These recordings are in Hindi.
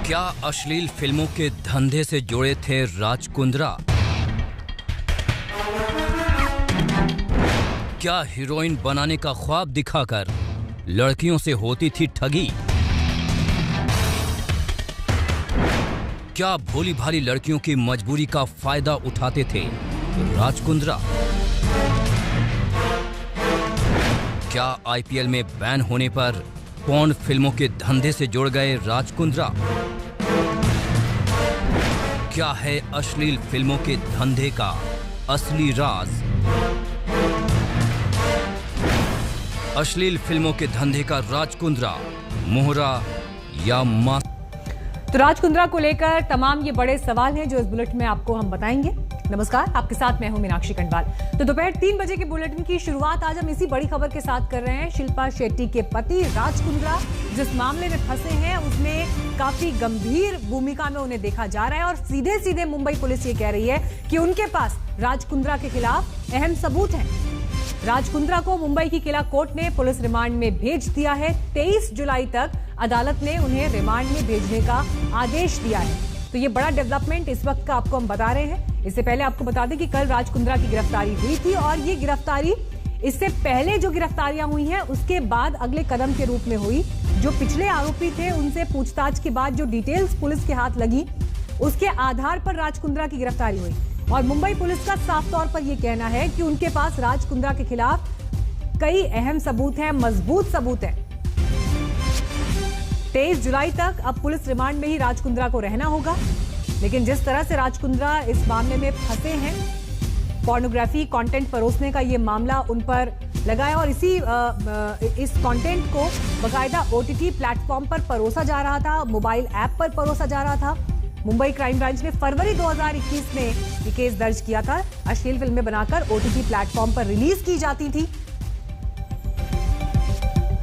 क्या अश्लील फिल्मों के धंधे से जुड़े थे राज कुंद्रा? क्या हीरोइन बनाने का ख्वाब दिखाकर लड़कियों से होती थी ठगी? क्या भोली भाली लड़कियों की मजबूरी का फायदा उठाते थे राज कुंद्रा? क्या आईपीएल में बैन होने पर पॉर्न फिल्मों के धंधे से जुड़ गए राज कुंद्रा? क्या है अश्लील फिल्मों के धंधे का असली राज? अश्लील फिल्मों के धंधे का राज कुंद्रा मोहरा या मां? तो राज कुंद्रा को लेकर तमाम ये बड़े सवाल हैं जो इस बुलेटिन में आपको हम बताएंगे। नमस्कार, आपके साथ मैं हूं मीनाक्षी खंडवाल। तो दोपहर 3 बजे के बुलेटिन की शुरुआत आज हम इसी बड़ी खबर के साथ कर रहे हैं। शिल्पा शेट्टी के पति राज कुंद्रा जिस मामले में फंसे हैं उसमें काफी गंभीर भूमिका में उन्हें देखा जा रहा है और सीधे सीधे मुंबई पुलिस ये कह रही है कि उनके पास राज कुंद्रा के खिलाफ अहम सबूत हैं। राज कुंद्रा को मुंबई की किला कोर्ट ने पुलिस रिमांड में भेज दिया है। 23 जुलाई तक अदालत ने उन्हें रिमांड में भेजने का आदेश दिया है। तो ये बड़ा डेवलपमेंट इस वक्त का आपको हम बता रहे हैं। इससे पहले आपको बता दें कि कल राज कुंद्रा की गिरफ्तारी हुई थी और ये गिरफ्तारी इससे पहले जो गिरफ्तारियां हुई हैं उसके बाद अगले कदम के रूप में हुई। जो पिछले आरोपी थे उनसे पूछताछ के बाद जो डिटेल्स पुलिस के हाथ लगी उसके आधार पर राज कुंद्रा की गिरफ्तारी हुई और मुंबई पुलिस का साफ तौर पर यह कहना है कि उनके पास राज कुंद्रा के खिलाफ कई अहम सबूत हैं, मजबूत सबूत हैं। 23 जुलाई तक अब पुलिस रिमांड में ही राज कुंद्रा को रहना होगा, लेकिन जिस तरह से राज कुंद्रा इस मामले में फंसे हैं, पोर्नोग्राफी कंटेंट परोसने का ये मामला उन पर लगा है और इस कंटेंट को बाकायदा ओटीटी प्लेटफॉर्म पर परोसा जा रहा था, मोबाइल ऐप पर परोसा जा रहा था। मुंबई क्राइम ब्रांच ने फरवरी 2021 में ये केस दर्ज किया था। अश्लील फिल्में बनाकर ओटीटी प्लेटफॉर्म पर रिलीज की जाती थी।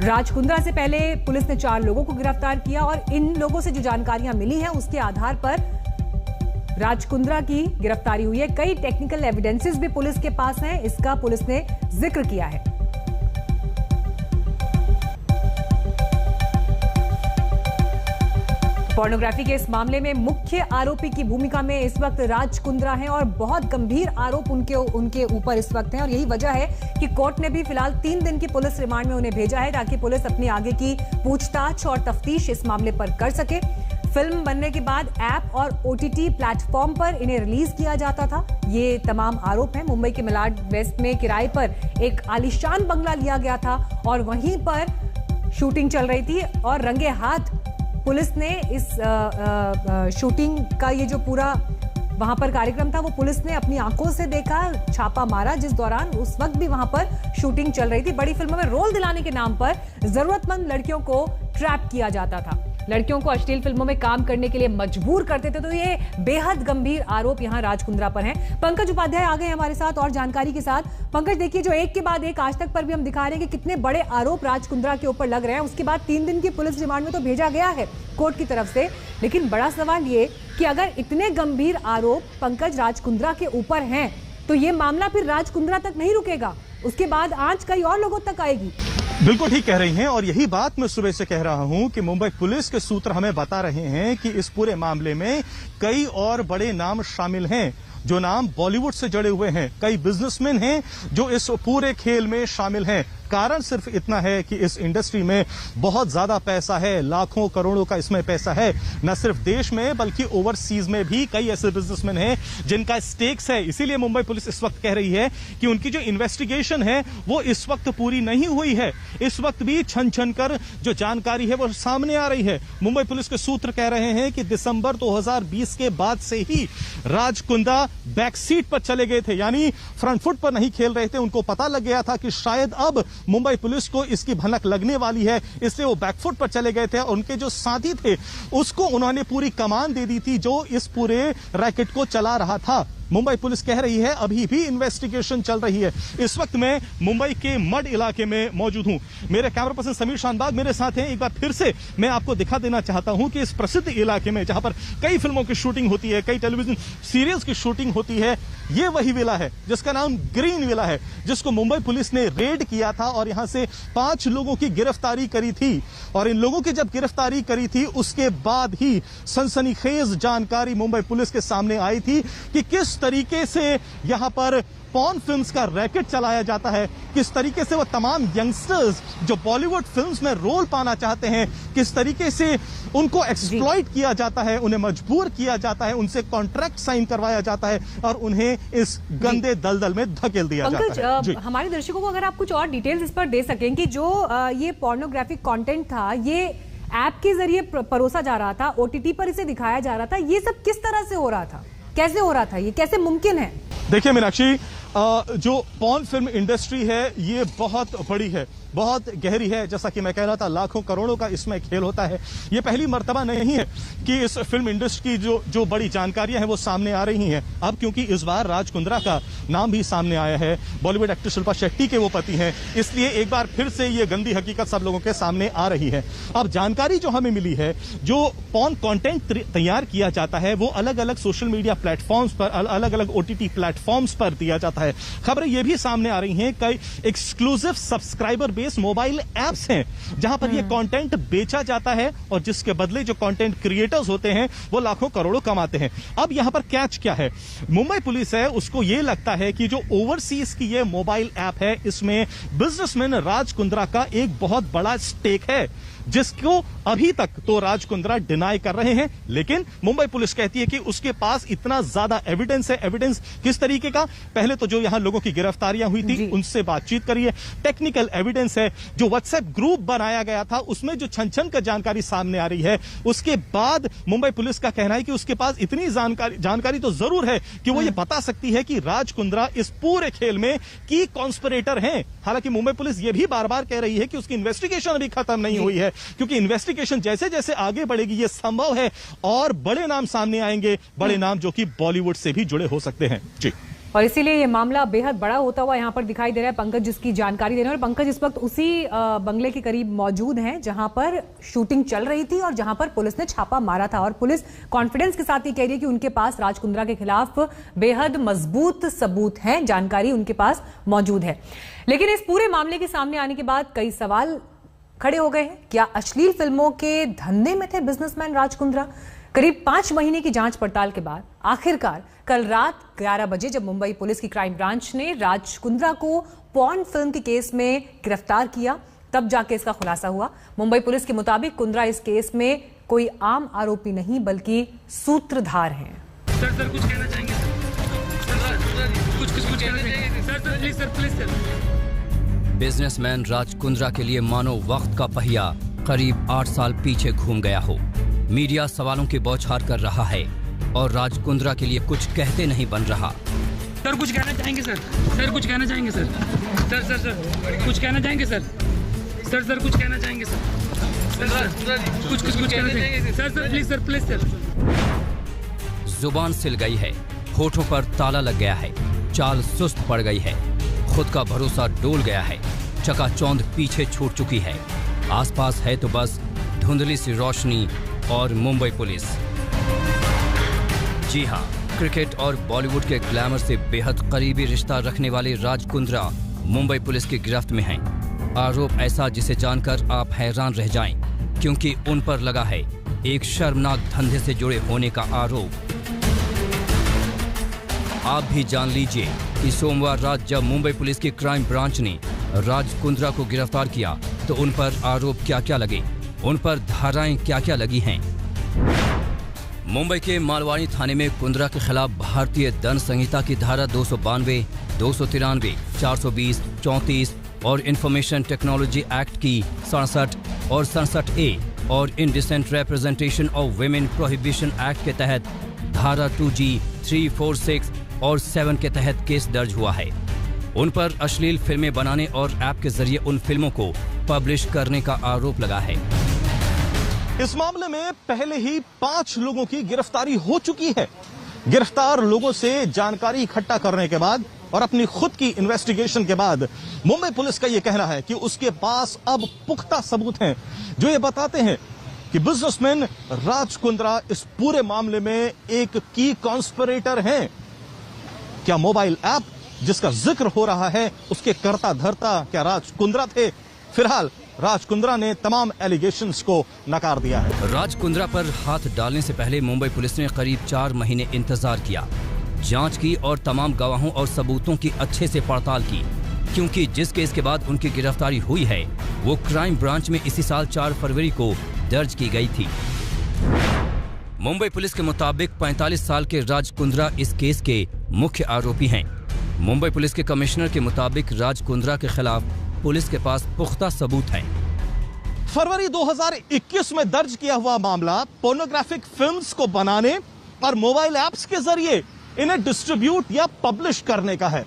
राज कुंद्रा से पहले पुलिस ने 4 लोगों को गिरफ्तार किया और इन लोगों से जो जानकारियां मिली हैं उसके आधार पर राज कुंद्रा की गिरफ्तारी हुई है। कई टेक्निकल एविडेंसेस भी पुलिस के पास हैं, इसका पुलिस ने जिक्र किया है। पोर्नोग्राफी के इस मामले में मुख्य आरोपी की भूमिका में इस वक्त राज कुंद्रा हैं और बहुत गंभीर आरोप उनके ऊपर इस वक्त हैं और यही वजह है कि कोर्ट ने भी फिलहाल 3 दिन की पुलिस रिमांड में उन्हें भेजा है ताकि पुलिस अपनी आगे की पूछताछ और तफ्तीश इस मामले पर कर सके। फिल्म बनने के बाद ऐप और ओटीटी प्लेटफॉर्म पर इन्हें रिलीज किया जाता था। ये तमाम आरोप हैं। मुंबई के मिलाड वेस्ट में किराए पर एक आलीशान बंगला लिया गया था और वहीं पर शूटिंग चल रही थी और रंगे हाथ पुलिस ने इस शूटिंग का ये जो पूरा वहां पर कार्यक्रम था वो पुलिस ने अपनी आंखों से देखा, छापा मारा, जिस दौरान उस वक्त भी वहां पर शूटिंग चल रही थी। बड़ी फिल्मों में रोल दिलाने के नाम पर जरूरतमंद लड़कियों को ट्रैप किया जाता था, लड़कियों को अश्लील फिल्मों में काम करने के लिए मजबूर करते थे। तो ये बेहद गंभीर आरोप यहाँ राज कुंद्रा पर हैं। पंकज उपाध्याय आ गए हमारे साथ और जानकारी के साथ। पंकज, देखिए जो एक के बाद एक आज तक पर भी हम दिखा रहे हैं कि कितने बड़े आरोप राज कुंद्रा के ऊपर लग रहे हैं। उसके बाद 3 दिन की पुलिस रिमांड में तो भेजा गया है कोर्ट की तरफ से, लेकिन बड़ा सवाल ये कि अगर इतने गंभीर आरोप पंकज राज कुंद्रा के ऊपर हैं तो ये मामला फिर राज कुंद्रा तक नहीं रुकेगा, उसके बाद आंच कई और लोगों तक आएगी। बिल्कुल ठीक कह रही हैं और यही बात मैं सुबह से कह रहा हूं कि मुंबई पुलिस के सूत्र हमें बता रहे हैं कि इस पूरे मामले में कई और बड़े नाम शामिल हैं, जो नाम बॉलीवुड से जुड़े हुए हैं। कई बिजनेसमैन हैं जो इस पूरे खेल में शामिल हैं। कारण सिर्फ इतना है कि इस इंडस्ट्री में बहुत ज्यादा पैसा है, लाखों करोड़ों का इसमें पैसा है। न सिर्फ देश में बल्कि ओवरसीज में भी कई ऐसे बिजनेसमैन हैं जिनका स्टेक्स है। इसीलिए मुंबई पुलिस इस वक्त कह रही है कि उनकी जो इन्वेस्टिगेशन है वो इस वक्त पूरी नहीं हुई है। इस वक्त भी छन छन कर जो जानकारी है वो सामने आ रही है। मुंबई पुलिस के सूत्र कह रहे हैं कि दिसंबर 2020 के बाद से ही राज कुंद्रा बैक सीट पर चले गए थे, यानी फ्रंट फुट पर नहीं खेल रहे थे। उनको पता लग गया था कि शायद अब मुंबई पुलिस को इसकी भनक लगने वाली है, इसलिए वो बैकफुट पर चले गए थे। उनके जो साथी थे उसको उन्होंने पूरी कमान दे दी थी जो इस पूरे रैकेट को चला रहा था। मुंबई पुलिस कह रही है अभी भी इन्वेस्टिगेशन चल रही है। इस वक्त मैं मुंबई के मड इलाके में मौजूद हूं। मेरे कैमरा पर्सन समीर शानबाग मेरे साथ हैं। एक बार फिर से मैं आपको दिखा देना चाहता हूं कि इस प्रसिद्ध इलाके में जहां पर कई फिल्मों की शूटिंग होती है, कई टेलीविजन सीरियल्स की शूटिंग होती है, ये वही विला है जिसका नाम ग्रीन विला है, जिसको मुंबई पुलिस ने रेड किया था और यहां से 5 लोगों की गिरफ्तारी करी थी। और इन लोगों की जब गिरफ्तारी करी थी उसके बाद ही सनसनीखेज जानकारी मुंबई पुलिस के सामने आई थी कि किस तरीके से यहां पर पॉर्न फिल्म्स का रैकेट चलाया जाता है, किस तरीके से वो तमाम यंगस्टर्स जो बॉलीवुड फिल्म्स में रोल पाना चाहते हैं, किस तरीके से उनको एक्सप्लॉइट किया जाता है, उन्हें मजबूर किया जाता है, उनसे कॉन्ट्रैक्ट साइन करवाया जाता है और उन्हें इस गंदे दलदल में धकेल दिया जाता है। हमारे दर्शकों को अगर आप कुछ और डिटेल्स इस पर दे सकें कि जो ये पोर्नोग्राफिक कंटेंट था, ये ऐप के जरिए परोसा जा रहा था, ओटीटी पर इसे दिखाया जा रहा था, ये सब किस तरह से हो रहा था, कैसे हो रहा था, ये कैसे मुमकिन है? देखिए मीनाक्षी, जो पॉर्न फिल्म इंडस्ट्री है ये बहुत बड़ी है, बहुत गहरी है। जैसा कि मैं कह रहा था, लाखों करोड़ों का इसमें खेल होता है। ये पहली मर्तबा नहीं है कि इस फिल्म इंडस्ट्री की जो बड़ी जानकारियां हैं वो सामने आ रही हैं। अब क्योंकि इस बार राज कुंद्रा का नाम भी सामने आया है, बॉलीवुड एक्टर शिल्पा शेट्टी के वो पति हैं, इसलिए एक बार फिर से ये गंदी हकीकत सब लोगों के सामने आ रही है। अब जानकारी जो हमें मिली है, जो पॉर्न कंटेंट तैयार किया जाता है वो अलग अलग सोशल मीडिया प्लेटफॉर्म्स पर, अलग अलग ओटीटी प्लेटफॉर्म्स पर दिया जाता है। खबरें ये भी सामने आ रही हैं, कई exclusive subscriber base mobile apps हैं जहां पर ये कंटेंट बेचा जाता है और जिसके बदले जो कंटेंट क्रिएटर्स होते हैं वो लाखों करोड़ों कमाते हैं। अब यहां पर कैच क्या है? मुंबई पुलिस है उसको ये लगता है कि जो ओवरसीज की ये मोबाइल ऐप है इसमें बिजनेसमैन राज कुंद्रा का एक बहुत बड़ा स्टेक है, जिसको अभी तक तो राज कुंद्रा डिनाई कर रहे हैं। लेकिन मुंबई पुलिस कहती है कि उसके पास इतना ज्यादा एविडेंस है। एविडेंस किस तरीके का? पहले तो जो यहां लोगों की गिरफ्तारियां हुई थी उनसे बातचीत करिए। टेक्निकल एविडेंस है, जो व्हाट्सएप ग्रुप बनाया गया था उसमें जो छन का जानकारी सामने आ रही है। उसके बाद मुंबई पुलिस का कहना है कि उसके पास इतनी जानकारी तो जरूर है कि वो ये बता सकती है कि राज कुंद्रा इस पूरे खेल में की कॉन्स्पिरेटर हैं। हालांकि मुंबई पुलिस ये भी बार बार कह रही है कि उसकी इन्वेस्टिगेशन अभी खत्म नहीं हुई है, क्योंकि इन्वेस्टिगेशन जैसे जैसे आगे बढ़ेगी ये संभव है और बड़े नाम सामने आएंगे, बड़े नाम जो कि बॉलीवुड से भी जुड़े हो सकते हैं। जी, और इसीलिए ये मामला बेहद बड़ा होता हुआ यहाँ पर दिखाई दे रहा है। पंकज जिसकी जानकारी दे रहे हैं, और पंकज इस वक्त उसी बंगले के करीब मौजूद हैं जहां पर शूटिंग चल रही थी और जहां पर पुलिस ने छापा मारा था। और पुलिस कॉन्फिडेंस के साथ ये कह रही है कि उनके पास राज कुंद्रा के खिलाफ बेहद मजबूत सबूत हैं, जानकारी उनके पास मौजूद है। लेकिन इस पूरे मामले के सामने आने के बाद कई सवाल खड़े हो गए हैं। क्या अश्लील फिल्मों के धंधे में थे बिजनेसमैन राज कुंद्रा? करीब 5 महीने की जांच पड़ताल के बाद आखिरकार कल रात 11 बजे जब मुंबई पुलिस की क्राइम ब्रांच ने राज कुंद्रा को पॉर्न फिल्म के केस में गिरफ्तार किया, तब जाके इसका खुलासा हुआ। मुंबई पुलिस के मुताबिक कुंद्रा इस केस में कोई आम आरोपी नहीं बल्कि सूत्रधार हैं। सर कुछ कहना चाहेंगे? कुछ कहना चाहेंगे? Sir please sir. Businessman Raj Kundra के लिए मानो वक्त का पहिया करीब 8 साल पीछे घूम गया हो। मीडिया सवालों की बौछार कर रहा है और राज कुंद्रा के लिए कुछ कहते नहीं बन रहा। सर कुछ कहना चाहेंगे? सर कुछ कहना चाहेंगे? सर कुछ कहना चाहेंगे? सर कुछ कहना चाहेंगे? कुछ कहना चाहेंगे? Sir please sir. जुबान सिल गई है, होठों पर ताला लग गया है, चाल सुस्त पड़ गई है, खुद का भरोसा डोल गया है, चकाचौंध पीछे छूट चुकी है। आसपास है तो बस धुंधली सी रोशनी और मुंबई पुलिस। जी हां, क्रिकेट और बॉलीवुड के ग्लैमर से बेहद करीबी रिश्ता रखने वाले राज कुंद्रा मुंबई पुलिस की गिरफ्त में हैं। आरोप ऐसा जिसे जानकर आप हैरान रह जाएं, क्योंकि उन पर लगा है एक शर्मनाक धंधे से जुड़े होने का आरोप। आप भी जान लीजिए कि सोमवार रात जब मुंबई पुलिस की क्राइम ब्रांच ने राज कुंद्रा को गिरफ्तार किया तो उन पर आरोप क्या क्या लगे, उन पर धाराएं क्या क्या लगी हैं। मुंबई के मालवानी थाने में कुंद्रा के खिलाफ भारतीय दंड संहिता की धारा 292, 293, 420, 34 और इंफॉर्मेशन टेक्नोलॉजी एक्ट की 67 और 67A और indecent representation of women prohibition act के तहत धारा 2G, 3, 4, 6 और 7 के तहत केस दर्ज हुआ है। उन पर अश्लील फिल्में बनाने और ऐप के जरिए उन फिल्मों को पब्लिश करने का आरोप लगा है। इस मामले में पहले ही 5 लोगों की गिरफ्तारी हो चुकी है। गिरफ्तार लोगों से जानकारी इकट्ठा करने के बाद और अपनी खुद की इन्वेस्टिगेशन के बाद मुंबई पुलिस का यह कहना है कि उसके पास अब पुख्ता सबूत हैं जो ये बताते हैं कि बिजनेसमैन राज कुंद्रा इस पूरे मामले में एक की कॉन्स्पिरेटर हैं। क्या मोबाइल ऐप जिसका जिक्र हो रहा है उसके कर्ता धर्ता क्या राज कुंद्रा थे? फिलहाल राज कुंद्रा ने तमाम एलिगेशंस को नकार दिया है। राज कुंद्रा पर हाथ डालने से पहले मुंबई पुलिस ने करीब 4 महीने इंतजार किया, जांच की और तमाम गवाहों और सबूतों की अच्छे से पड़ताल की, क्योंकि जिस केस के बाद उनकी गिरफ्तारी हुई है वो क्राइम ब्रांच में इसी साल 4 फरवरी को दर्ज की गई थी। मुंबई पुलिस के मुताबिक 45 साल के राज कुंद्रा इस केस के मुख्य आरोपी हैं। मुंबई पुलिस के कमिश्नर के मुताबिक राज कुंद्रा के खिलाफ पुलिस के पास पुख्ता सबूत हैं। फरवरी 2021 में दर्ज किया हुआ मामला पोर्नोग्राफिक फिल्म्स को बनाने और मोबाइल ऐप्स के जरिए इन्हें डिस्ट्रीब्यूट या पब्लिश करने का है।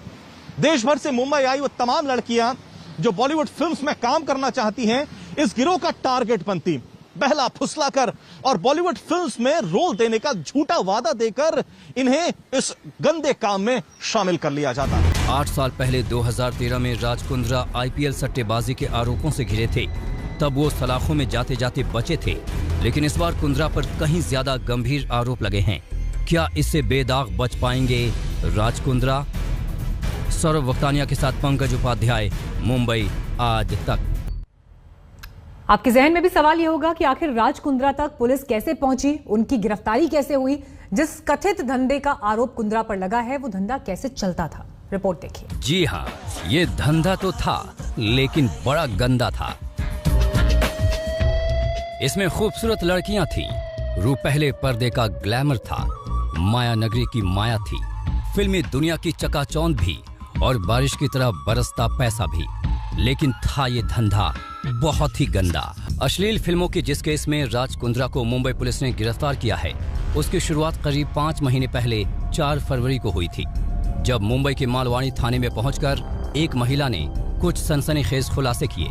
देश भर से मुंबई आई वो तमाम लड़कियां जो बॉलीवुड फिल्म्स में काम करना चाहती हैं इस गिरोह का टारगेट बनती। बहला फुसलाकर और बॉलीवुड फिल्म्स में रोल देने का झूठा वादा देकर इन्हें इस गंदे काम में शामिल कर लिया जाता। 8 साल पहले 2013 में राज कुंद्रा IPL सट्टेबाजी के आरोपों से घिरे थे। तब वो सलाखों में जाते जाते बचे थे, लेकिन इस बार कुंद्रा पर कहीं ज्यादा गंभीर आरोप लगे हैं। क्या इससे बेदाग बच पाएंगे राज कुंद्रा? सौरभ वक्तानिया के साथ पंकज उपाध्याय, मुंबई आज तक। आपके जहन में भी सवाल ये होगा कि आखिर राज कुंद्रा तक पुलिस कैसे पहुंची, उनकी गिरफ्तारी कैसे हुई? जिस कथित धंधे का आरोप कुंद्रा पर लगा है वो धंधा कैसे चलता था? रिपोर्ट देखिए। जी हाँ, ये धंधा तो था लेकिन बड़ा गंदा था। इसमें खूबसूरत लड़कियां थी, रुपहले पर्दे का ग्लैमर था, माया नगरी की माया थी, फिल्मी दुनिया की चकाचौंध भी और बारिश की तरह बरसता पैसा भी। लेकिन था ये धंधा बहुत ही गंदा। अश्लील फिल्मों के जिस केस में राज कुंद्रा को मुंबई पुलिस ने गिरफ्तार किया है उसकी शुरुआत करीब 5 महीने पहले 4 फरवरी को हुई थी, जब मुंबई के मालवाणी थाने में पहुंचकर एक महिला ने कुछ सनसनीखेज खुलासे किए।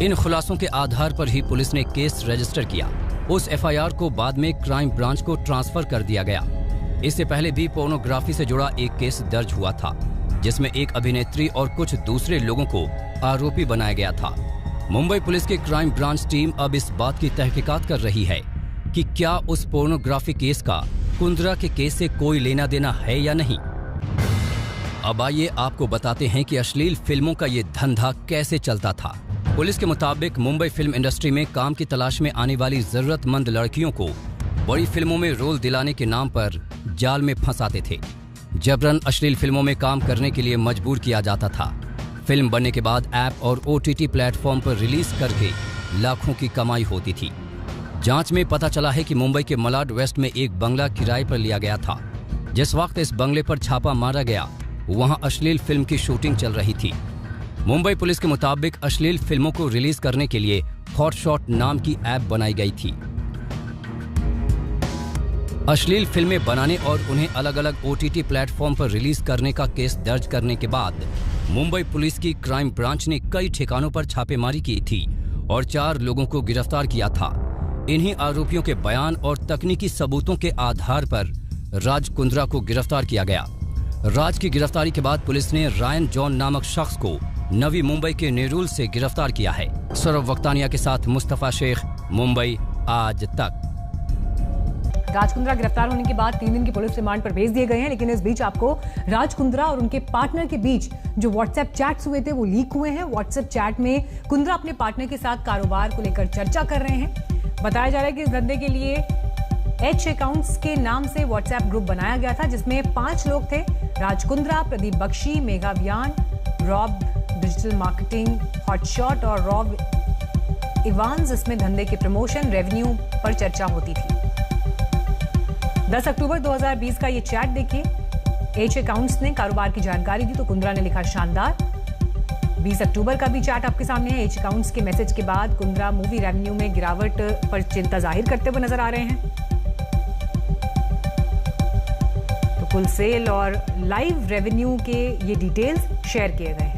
इन खुलासों के आधार पर ही पुलिस ने केस रजिस्टर किया। उस FIR को बाद में क्राइम ब्रांच को ट्रांसफर कर दिया गया। इससे पहले भी पोर्नोग्राफी से जुड़ा एक केस दर्ज हुआ था, जिसमें एक अभिनेत्री और कुछ दूसरे लोगों को आरोपी बनाया गया था। मुंबई पुलिस की क्राइम ब्रांच टीम अब इस बात की तहकीकात कर रही है कि क्या उस पोर्नोग्राफी केस का कुंद्रा के केस से कोई लेना देना है या नहीं। अब आइए आपको बताते हैं कि अश्लील फिल्मों का ये धंधा कैसे चलता था। पुलिस के मुताबिक मुंबई फिल्म इंडस्ट्री में काम की तलाश में आने वाली जरूरतमंद लड़कियों को बड़ी फिल्मों में रोल दिलाने के नाम पर जाल में फंसाते थे। जबरन अश्लील फिल्मों में काम करने के लिए मजबूर किया जाता था। फिल्म बनने के बाद ऐप और OTT प्लेटफॉर्म पर रिलीज करके लाखों की कमाई होती थी। जांच में पता चला है कि मुंबई के मलाड वेस्ट में एक बंगला किराए पर लिया गया था। जिस वक्त इस बंगले पर छापा मारा गया वहां अश्लील फिल्म की शूटिंग चल रही थी। मुंबई पुलिस के मुताबिक अश्लील फिल्मों को रिलीज करने के लिए हॉटशॉट नाम की ऐप बनाई गई थी। अश्लील फिल्में बनाने और उन्हें अलग अलग OTT प्लेटफॉर्म पर रिलीज करने का केस दर्ज करने के बाद मुंबई पुलिस की क्राइम ब्रांच ने कई ठिकानों पर छापेमारी की थी और 4 लोगों को गिरफ्तार किया था। इन्हीं आरोपियों के बयान और तकनीकी सबूतों के आधार पर राज कुंद्रा को गिरफ्तार किया गया। राज की गिरफ्तारी के बाद पुलिस ने रायन जॉन नामक शख्स को नवी मुंबई के नेरुल से गिरफ्तार किया है। सौरभ वक्तानिया के साथ मुस्तफा शेख, मुंबई आज तक। राज कुंद्रा गिरफ्तार होने के बाद 3 दिन की पुलिस रिमांड पर भेज दिए गए हैं, लेकिन इस बीच आपको राज कुंद्रा और उनके पार्टनर के बीच जो व्हाट्सएप चैट्स हुए थे वो लीक हुए हैं। व्हाट्सएप चैट में कुंद्रा अपने पार्टनर के साथ कारोबार को लेकर चर्चा कर रहे हैं। बताया जा रहा है कि इस धंधे के लिए H अकाउंट्स के नाम से व्हाट्सएप ग्रुप बनाया गया था, जिसमें 5 लोग थे। राज कुंद्रा, प्रदीप बख्शी, मेघा व्यान, रॉब डिजिटल मार्केटिंग, हॉटशॉट और रॉब इवांस। इसमें धंधे के प्रमोशन, रेवेन्यू पर चर्चा होती थी। 10 अक्टूबर 2020 का ये चैट देखिए। H अकाउंट्स ने कारोबार की जानकारी दी तो कुंद्रा ने लिखा शानदार। 20 अक्टूबर का भी चैट आपके सामने है। H अकाउंट्स के मैसेज के बाद कुंद्रा मूवी रेवेन्यू में गिरावट पर चिंता जाहिर करते हुए नजर आ रहे हैं। तो कुल सेल और लाइव रेवेन्यू के ये डिटेल्स शेयर किए गए हैं।